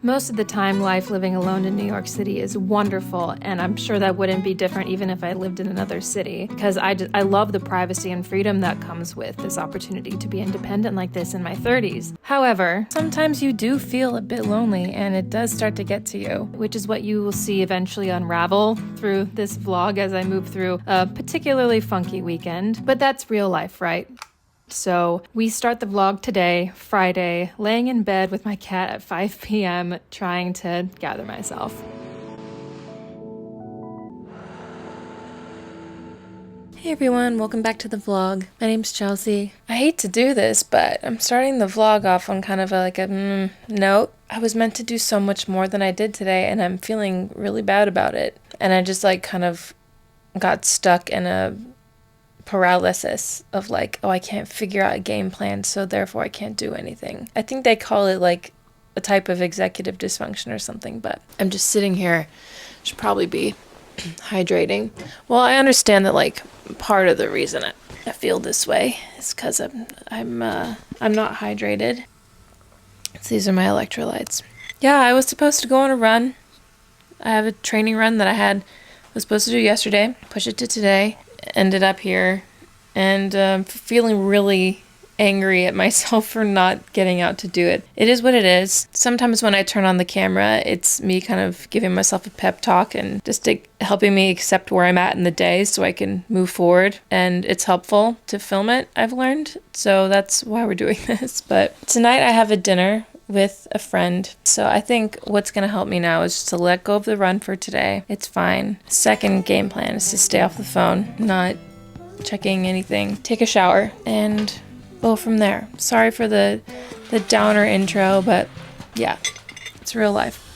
Most of the time, life living alone in New York City is wonderful, and I'm sure that wouldn't be different even if I lived in another city, because I love the privacy and freedom that comes with this opportunity to be independent like this in my 30s. However, sometimes you do feel a bit lonely, and it does start to get to you, which is what you will see eventually unravel through this vlog as I move through a particularly funky weekend. But that's real life, right? So we start the vlog today, Friday, laying in bed with my cat at 5 p.m., trying to gather myself. Hey everyone, welcome back to the vlog. My name's Chelsea. I hate to do this, but I'm starting the vlog off on kind of a note. I was meant to do so much more than I did today, and I'm feeling really bad about it. And I just kind of got stuck in a paralysis of oh, I can't figure out a game plan, so therefore I can't do anything. I think they call it a type of executive dysfunction or something, but I'm just sitting here. Should probably be hydrating. Well, I understand that part of the reason I feel this way is because I'm not hydrated. So these are my electrolytes. Yeah, I was supposed to go on a run. I have a training run that was supposed to do yesterday, push it to today. Ended up here and feeling really angry at myself for not getting out to do it. It is what it is. Sometimes when I turn on the camera, it's me kind of giving myself a pep talk and just helping me accept where I'm at in the day so I can move forward. And it's helpful to film it, I've learned. So that's why we're doing this. But tonight I have a dinner with a friend. So I think what's going to help me now is just to let go of the run for today. It's fine. Second game plan is to stay off the phone, not checking anything. Take a shower and go from there. Sorry for the downer intro, but yeah, it's real life.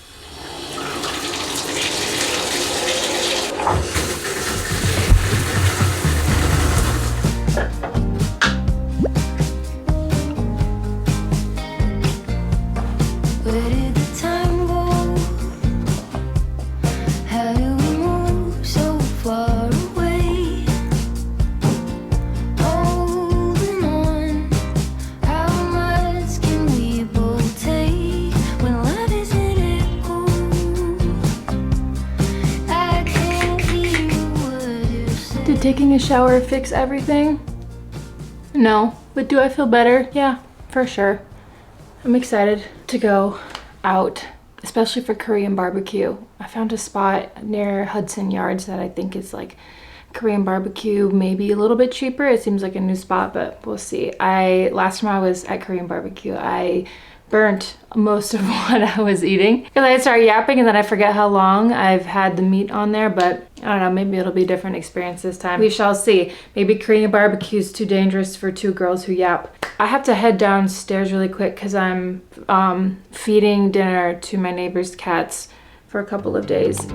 Did taking a shower fix everything? No, but do I feel better? Yeah, for sure. I'm excited to go out, especially for Korean barbecue. I found a spot near Hudson Yards that I think is Korean barbecue, maybe a little bit cheaper. It seems like a new spot, but we'll see. Last time I was at Korean barbecue, I burnt most of what I was eating because I start yapping and then I forget how long I've had the meat on there. But I don't know, maybe it'll be a different experience this time. We shall see. Maybe Korean barbecue is too dangerous for two girls who yap. I have to head downstairs really quick because I'm feeding dinner to my neighbor's cats for a couple of days.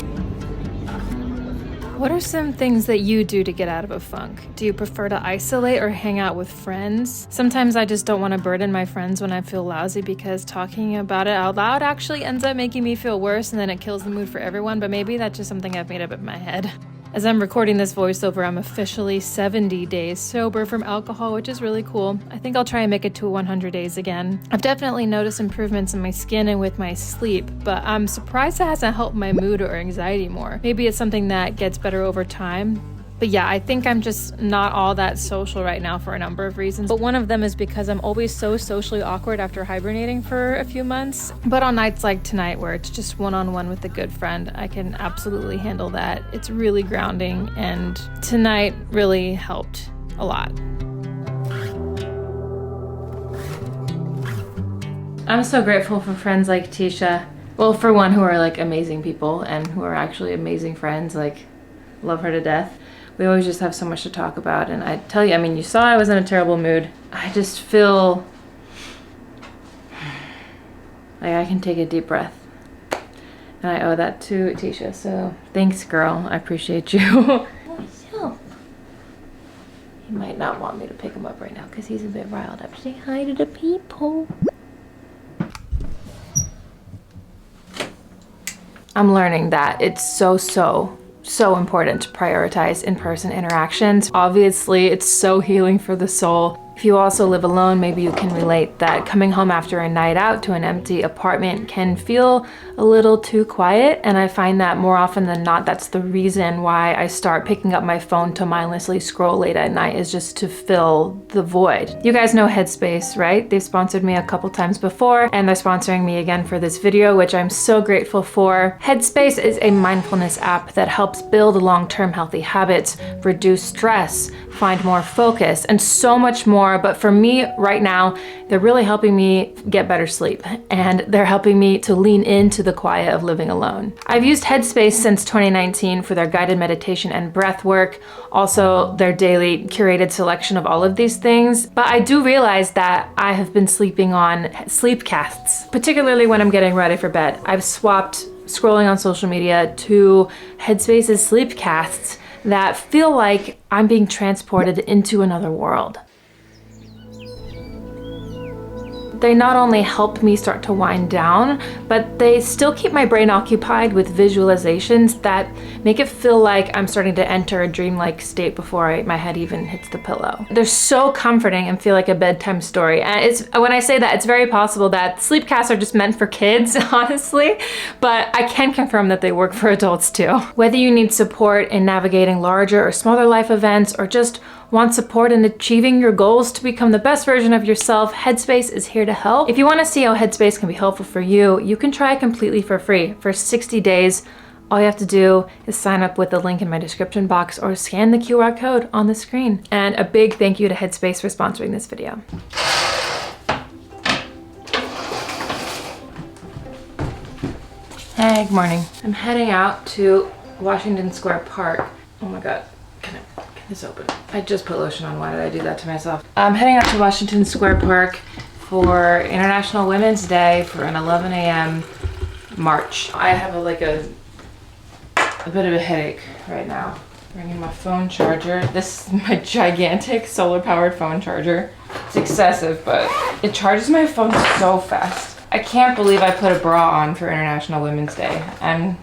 What are some things that you do to get out of a funk? Do you prefer to isolate or hang out with friends? Sometimes I just don't want to burden my friends when I feel lousy because talking about it out loud actually ends up making me feel worse and then it kills the mood for everyone, but maybe that's just something I've made up in my head. As I'm recording this voiceover, I'm officially 70 days sober from alcohol, which is really cool. I think I'll try and make it to 100 days again. I've definitely noticed improvements in my skin and with my sleep, but I'm surprised it hasn't helped my mood or anxiety more. Maybe it's something that gets better over time. But yeah, I think I'm just not all that social right now for a number of reasons. But one of them is because I'm always so socially awkward after hibernating for a few months. But on nights like tonight where it's just one-on-one with a good friend, I can absolutely handle that. It's really grounding, and tonight really helped a lot. I'm so grateful for friends like Tisha. Well, for one, who are amazing people and who are actually amazing friends. Love her to death. We always just have so much to talk about, and I tell you, you saw I was in a terrible mood. I just feel like I can take a deep breath, and I owe that to Tisha, so thanks, girl. I appreciate you. He might not want me to pick him up right now because he's a bit riled up. Say hi to the people. I'm learning that it's so important to prioritize in-person interactions. Obviously, it's so healing for the soul. If you also live alone, maybe you can relate that coming home after a night out to an empty apartment can feel a little too quiet, and I find that more often than not, that's the reason why I start picking up my phone to mindlessly scroll late at night, is just to fill the void. You guys know Headspace, right? They've sponsored me a couple times before, and they're sponsoring me again for this video, which I'm so grateful for. Headspace is a mindfulness app that helps build long-term healthy habits, reduce stress, find more focus, and so much more. But for me right now, they're really helping me get better sleep, and they're helping me to lean into the quiet of living alone. I've used Headspace since 2019 for their guided meditation and breath work, also their daily curated selection of all of these things. But I do realize that I have been sleeping on sleep casts, particularly when I'm getting ready for bed. I've swapped scrolling on social media to Headspace's sleep casts that feel like I'm being transported into another world. They not only help me start to wind down, but they still keep my brain occupied with visualizations that make it feel like I'm starting to enter a dreamlike state before my head even hits the pillow. They're so comforting and feel like a bedtime story. And when I say that, it's very possible that sleep casts are just meant for kids, honestly, but I can confirm that they work for adults too. Whether you need support in navigating larger or smaller life events, or just want support in achieving your goals to become the best version of yourself, Headspace is here to help. If you want to see how Headspace can be helpful for you, you can try it completely for free for 60 days. All you have to do is sign up with the link in my description box or scan the QR code on the screen. And a big thank you to Headspace for sponsoring this video. Hey, good morning. I'm heading out to Washington Square Park. Oh my God, can this open? I just put lotion on. Why did I do that to myself? I'm heading out to Washington Square Park for International Women's Day for an 11 a.m. march. I have a bit of a headache right now. Bringing my phone charger. This is my gigantic solar powered phone charger. It's excessive, but it charges my phone so fast. I can't believe I put a bra on for International Women's Day. I'm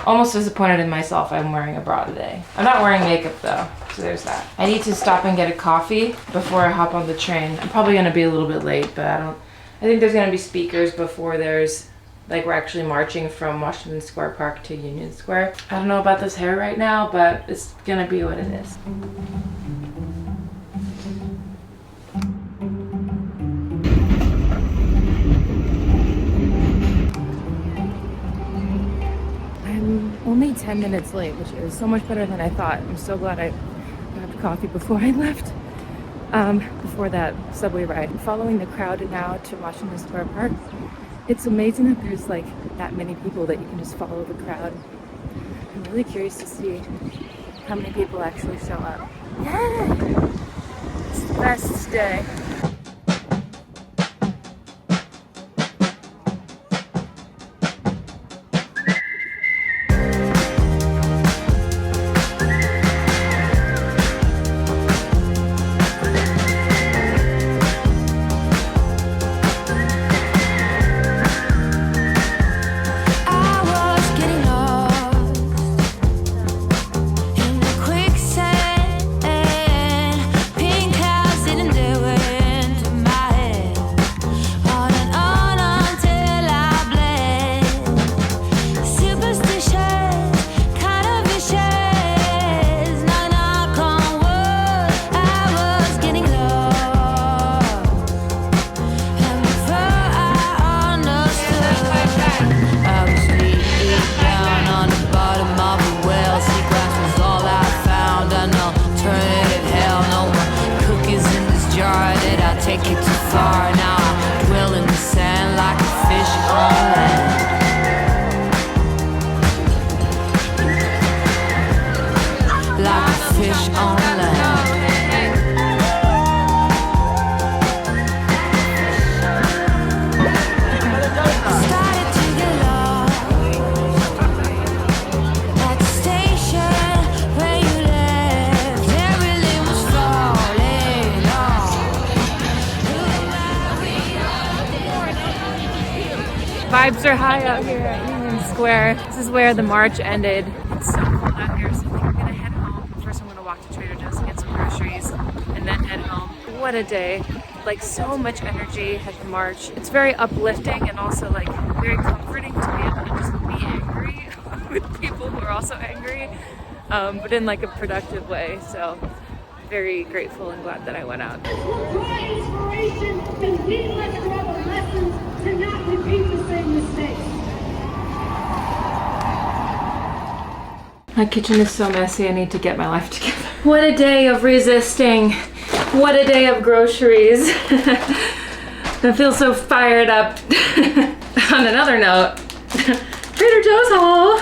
almost disappointed in myself. I'm wearing a bra today. I'm not wearing makeup though, so there's that. I need to stop and get a coffee before I hop on the train. I'm probably gonna be a little bit late, but I think there's gonna be speakers before we're actually marching from Washington Square Park to Union Square. I don't know about this hair right now, but it's gonna be what it is. Only 10 minutes late, which is so much better than I thought. I'm so glad I grabbed coffee before I left, before that subway ride. I'm following the crowd now to Washington Square Park. It's amazing that there's that many people that you can just follow the crowd. I'm really curious to see how many people actually show up. Yeah! It's the best day. Vibes are high out here at Union Square. This is where the march ended. It's so cold out here, so I think I'm gonna head home. First I'm gonna walk to Trader Joe's and get some groceries, and then head home. What a day. Like so much energy at the march. It's very uplifting and also like very comforting to be able to just be angry with people who are also angry, but in like a productive way. So very grateful and glad that I went out. Draw inspiration and we must draw the lessons to not repeat the same mistakes. My kitchen is so messy, I need to get my life together. What a day of resisting. What a day of groceries. I feel so fired up. On another note, Trader Joe's haul.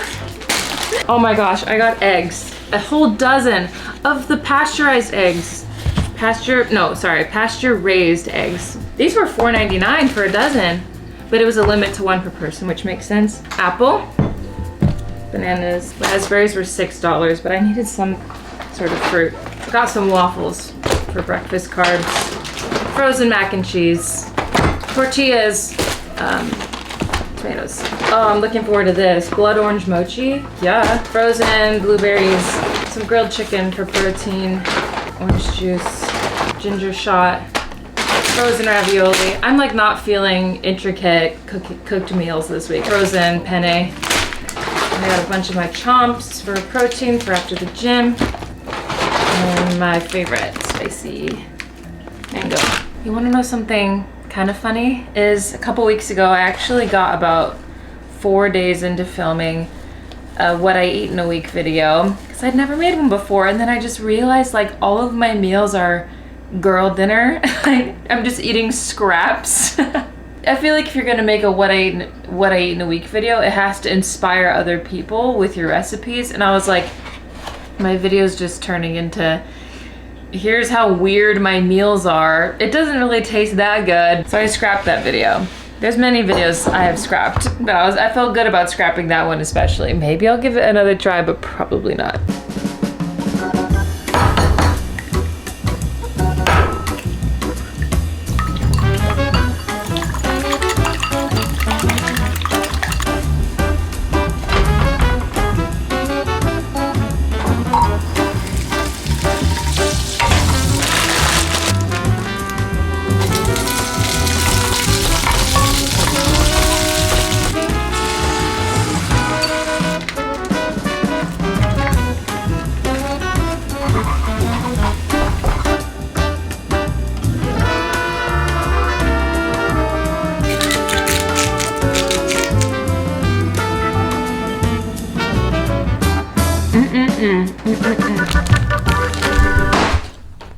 Oh my gosh, I got eggs. A whole dozen of the pasteurized eggs. Pasture raised eggs. These were $4.99 for a dozen, but it was a limit to one per person, which makes sense. Apple, bananas, raspberries were $6, but I needed some sort of fruit. I got some waffles for breakfast carbs, frozen mac and cheese, tortillas, tomatoes. Oh, I'm looking forward to this. Blood orange mochi, yeah. Frozen blueberries, some grilled chicken for protein, orange juice, ginger shot, frozen ravioli. I'm like not feeling intricate cooked meals this week. Frozen penne. I got a bunch of my chomps for protein for after the gym. And my favorite, spicy mango. You wanna know something kind of funny? Is a couple weeks ago, I actually got about 4 days into filming what I eat in a week video, because I'd never made one before, and then I just realized like all of my meals are girl dinner. I'm just eating scraps. I feel like if you're gonna make a what I eat in a week video, it has to inspire other people with your recipes, and I was like, my video's just turning into, here's how weird my meals are. It doesn't really taste that good, so I scrapped that video. There's many videos I have scrapped, but I felt good about scrapping that one especially. Maybe I'll give it another try, but probably not.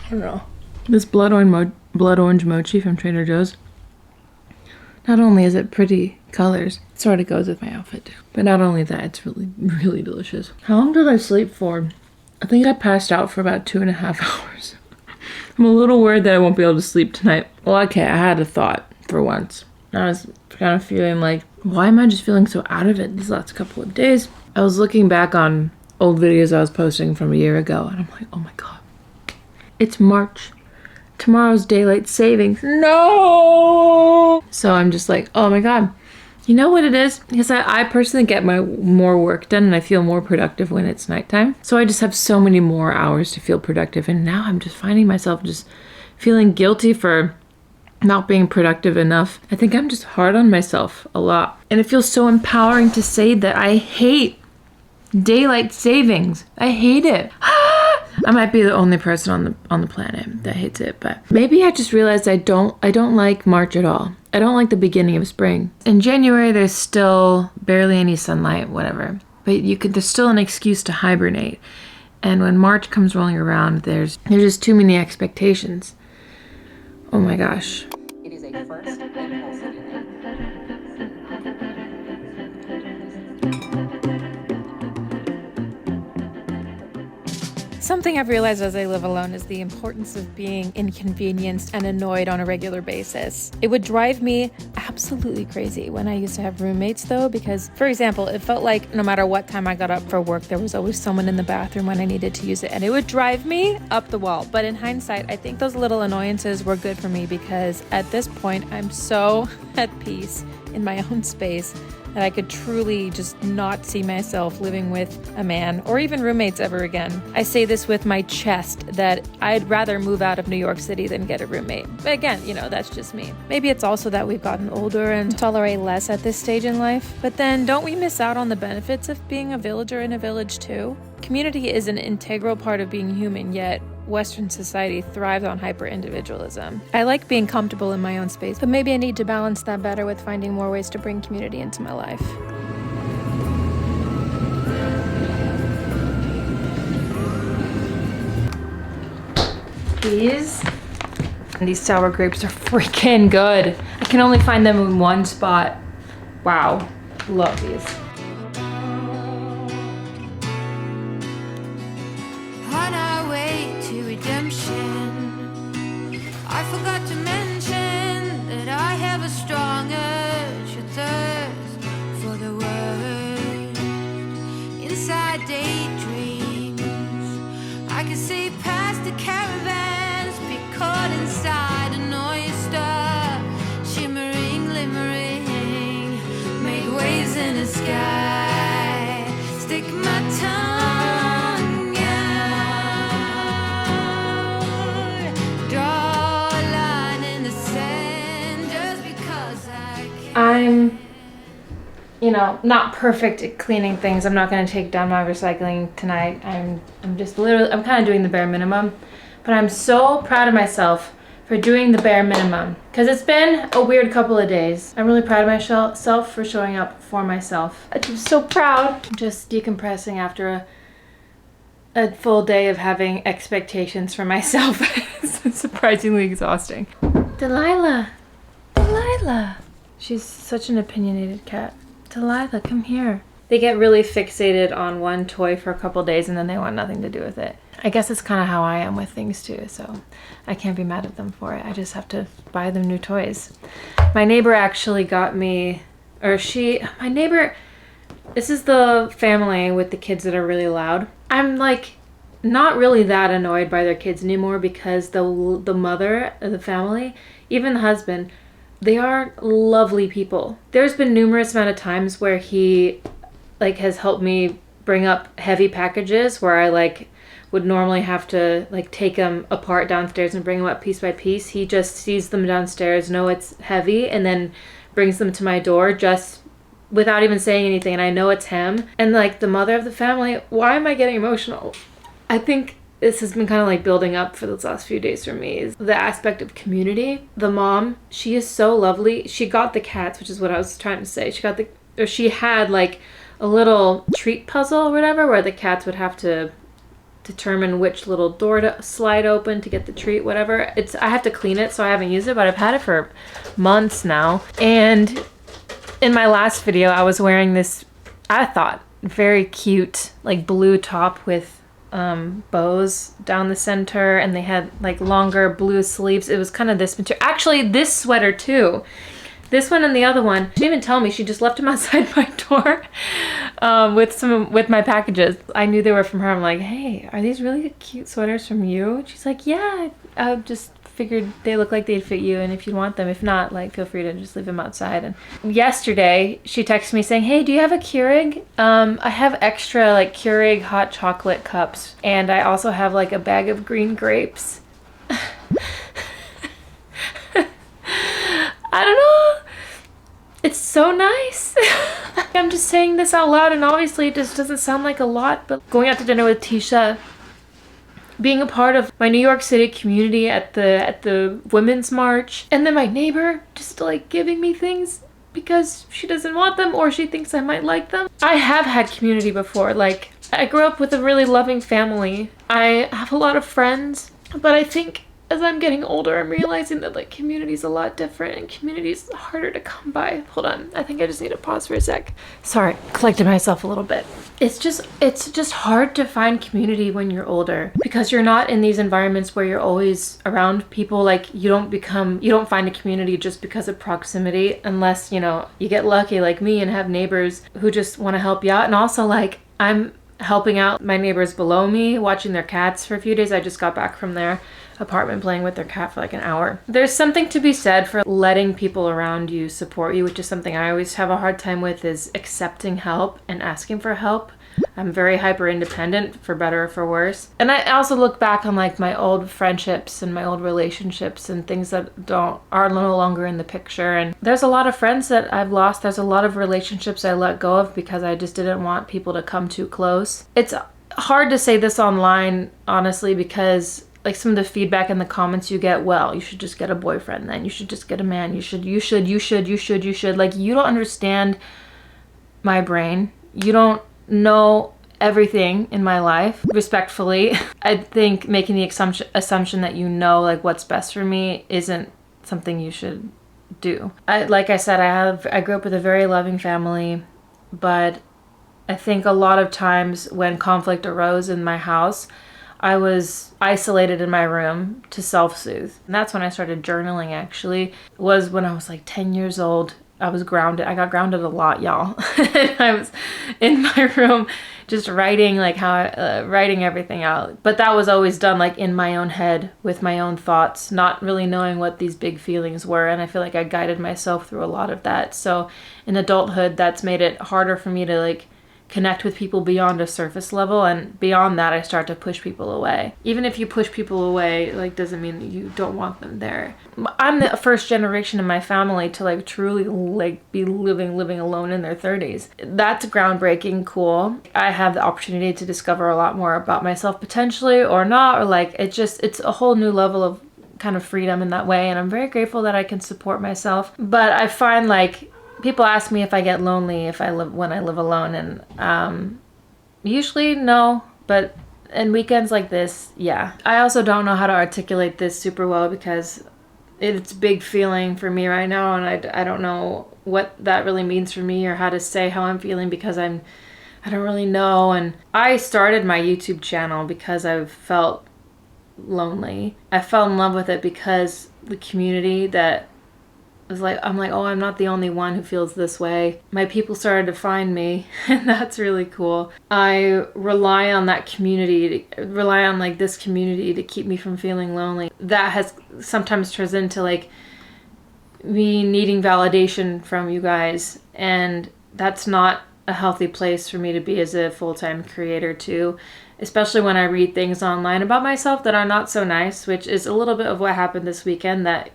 I don't know. This blood orange mochi from Trader Joe's. Not only is it pretty colors, it sort of goes with my outfit too. But not only that, it's really, really delicious. How long did I sleep for? I think I passed out for about 2.5 hours. I'm a little worried that I won't be able to sleep tonight. Well, okay, I had a thought for once. I was kind of feeling like, why am I just feeling so out of it these last couple of days? I was looking back on old videos I was posting from a year ago, and I'm like, oh my god, it's March. Tomorrow's daylight savings. No! So I'm just like, oh my god. You know what it is? Because I personally get my more work done and I feel more productive when it's nighttime. So I just have so many more hours to feel productive. And now I'm just finding myself just feeling guilty for not being productive enough. I think I'm just hard on myself a lot. And it feels so empowering to say that I hate daylight savings. I hate it. I might be the only person on the planet that hates it, but maybe I just realized I don't like March at all. I don't like the beginning of spring. In January, there's still barely any sunlight, whatever. But there's still an excuse to hibernate. And when March comes rolling around, there's just too many expectations. Oh my gosh. It is a first impulse unit. Something I've realized as I live alone is the importance of being inconvenienced and annoyed on a regular basis. It would drive me absolutely crazy when I used to have roommates though, because for example, it felt like no matter what time I got up for work, there was always someone in the bathroom when I needed to use it, and it would drive me up the wall. But in hindsight, I think those little annoyances were good for me because at this point, I'm so at peace in my own space that I could truly just not see myself living with a man or even roommates ever again. I say this with my chest that I'd rather move out of New York City than get a roommate. But again, that's just me. Maybe it's also that we've gotten older and tolerate less at this stage in life. But then don't we miss out on the benefits of being a villager in a village too? Community is an integral part of being human, yet Western society thrives on hyper-individualism. I like being comfortable in my own space, but maybe I need to balance that better with finding more ways to bring community into my life. These sour grapes are freaking good. I can only find them in one spot. Wow, love these. On our way to redemption, I forgot to mention that I have a strong urge, a thirst for the word. Inside daydreams, I can see past the caravans, be caught inside an oyster, shimmering, glimmering, make waves in the sky, stick my tongue out, draw a line in the sand just because I can. I'm, not perfect at cleaning things. I'm not going to take down my recycling tonight. I'm kind of doing the bare minimum. But I'm so proud of myself for doing the bare minimum. Because it's been a weird couple of days. I'm really proud of myself for showing up for myself. I'm so proud. Just decompressing after a full day of having expectations for myself. It's surprisingly exhausting. Delilah. She's such an opinionated cat. Delilah, come here. They get really fixated on one toy for a couple days and then they want nothing to do with it. I guess it's kind of how I am with things too, so I can't be mad at them for it. I just have to buy them new toys. My neighbor actually got me, this is the family with the kids that are really loud. I'm not really that annoyed by their kids anymore because the mother of the family, even the husband, they are lovely people. There's been numerous amount of times where he has helped me bring up heavy packages where I would normally have to take them apart downstairs and bring them up piece by piece. He just sees them downstairs, know it's heavy, and then brings them to my door just without even saying anything, and I know it's him. And the mother of the family, why am I getting emotional? I think this has been kind of building up for those last few days for me, is the aspect of community. The mom, she is so lovely. She got the cats, which is what I was trying to say. She had a little treat puzzle or whatever where the cats would have to determine which little door to slide open to get the treat, whatever. I have to clean it, so I haven't used it, but I've had it for months now. And in my last video, I was wearing this, I thought, very cute blue top with bows down the center, and they had longer blue sleeves. It was kind of this material. Actually, this sweater too. This one and the other one, she didn't even tell me. She just left them outside my door with my packages. I knew they were from her. I'm like, hey, are these really cute sweaters from you? And she's like, yeah, I just figured they look like they'd fit you, and if you want them, if not, feel free to just leave them outside. And yesterday, she texted me saying, hey, do you have a Keurig? I have extra Keurig hot chocolate cups, and I also have a bag of green grapes. I don't know. It's so nice. I'm just saying this out loud, and obviously it just doesn't sound like a lot, but going out to dinner with Tisha, being a part of my New York City community at the Women's March, and then my neighbor just giving me things because she doesn't want them or she thinks I might like them. I have had community before. I grew up with a really loving family. I have a lot of friends, but I think as I'm getting older, I'm realizing that community's a lot different and community's harder to come by. Hold on, I think I just need to pause for a sec. Sorry, collected myself a little bit. It's just hard to find community when you're older because you're not in these environments where you're always around people. You don't find a community just because of proximity unless, you get lucky like me and have neighbors who just want to help you out. And also I'm helping out my neighbors below me, watching their cats for a few days. I just got back from there. apartment playing with their cat for like an hour. There's something to be said for letting people around you support you, which is something I always have a hard time with, is accepting help and asking for help. I'm very hyper independent, for better or for worse. And I also look back on like my old friendships and my old relationships and things that are no longer in the picture. And there's a lot of friends that I've lost. There's a lot of relationships I let go of because I just didn't want people to come too close. It's hard to say this online, honestly, because like some of the feedback in the comments you get, well, you should just get a boyfriend then. You should just get a man. You should. Like, you don't understand my brain. You don't know everything in my life. Respectfully, I think making the assumption that you know like what's best for me isn't something you should do. Like I said, I grew up with a very loving family, but I think a lot of times when conflict arose in my house, I was isolated in my room to self-soothe. And that's when I started journaling, actually. Was when I was like 10 years old. I was grounded. I got grounded a lot, y'all. I was in my room just writing like writing everything out. But that was always done like in my own head with my own thoughts, not really knowing what these big feelings were. And I feel like I guided myself through a lot of that. So in adulthood, that's made it harder for me to like connect with people beyond a surface level, and beyond that I start to push people away. Even if you push people away, like, doesn't mean that you don't want them there. I'm the first generation in my family to like truly like be living alone in their 30s. That's groundbreaking, cool. I have the opportunity to discover a lot more about myself potentially, or not, or like it's a whole new level of kind of freedom in that way, and I'm very grateful that I can support myself. But I find like people ask me if I get lonely when I live alone, and usually no, but in weekends like this, yeah. I also don't know how to articulate this super well because it's a big feeling for me right now, and I don't know what that really means for me or how to say how I'm feeling because I don't really know. And I started my YouTube channel because I felt lonely. I fell in love with it because the community that was like, I'm like, oh, I'm not the only one who feels this way. My people started to find me, and that's really cool. I rely on that community, this community to keep me from feeling lonely. That has sometimes turns into like me needing validation from you guys, and that's not a healthy place for me to be as a full-time creator too, especially when I read things online about myself that are not so nice, which is a little bit of what happened this weekend that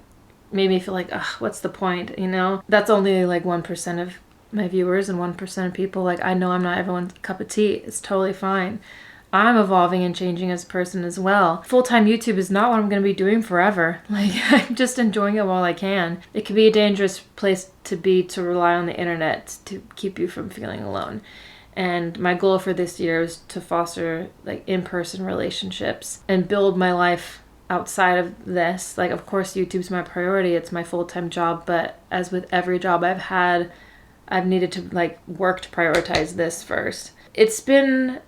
made me feel like, ugh, what's the point, you know? That's only like 1% of my viewers and 1% of people. Like, I know I'm not everyone's cup of tea. It's totally fine. I'm evolving and changing as a person as well. Full-time YouTube is not what I'm going to be doing forever. Like, I'm just enjoying it while I can. It can be a dangerous place to be, to rely on the internet to keep you from feeling alone. And my goal for this year is to foster like in-person relationships and build my life outside of this. Like, of course, YouTube's my priority. It's my full-time job. But as with every job I've had, I've needed to like work to prioritize this first. It's been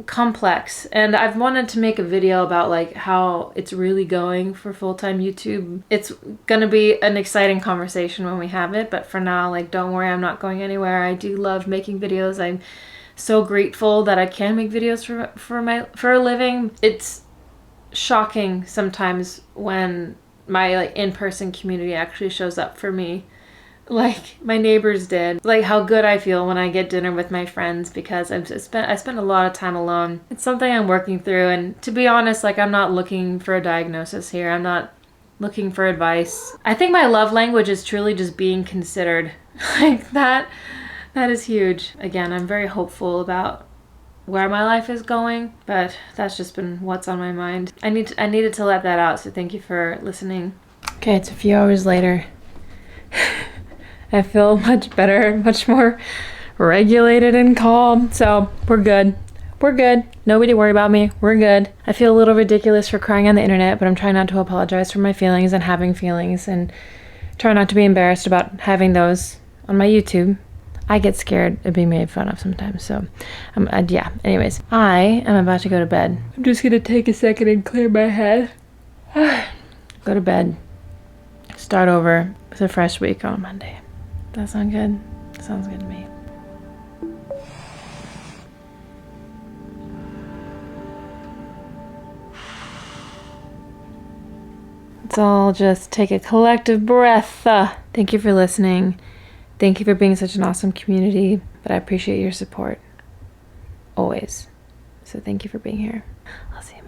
complex, and I've wanted to make a video about like how it's really going for full-time YouTube. It's gonna be an exciting conversation when we have it, but for now, like, don't worry, I'm not going anywhere. I do love making videos. I'm so grateful that I can make videos for a living. It's shocking sometimes when my like in-person community actually shows up for me, like my neighbors did. Like, how good I feel when I get dinner with my friends, because I spent a lot of time alone. It's something I'm working through, and to be honest, like, I'm not looking for a diagnosis here. I'm not looking for advice. I think my love language is truly just being considered. Like, that is huge. Again, I'm very hopeful about where my life is going, but that's just been what's on my mind. I needed to let that out, so thank you for listening. Okay, it's a few hours later. I feel much better, much more regulated and calm. So we're good. We're good. Nobody worry about me. We're good. I feel a little ridiculous for crying on the internet, but I'm trying not to apologize for my feelings and having feelings, and try not to be embarrassed about having those on my YouTube. I get scared of being made fun of sometimes. So yeah, anyways, I am about to go to bed. I'm just gonna take a second and clear my head. Go to bed. Start over with a fresh week on Monday. That sound good? Sounds good to me. Let's all just take a collective breath. Thank you for listening. Thank you for being such an awesome community. But I appreciate your support. Always. So thank you for being here. I'll see you.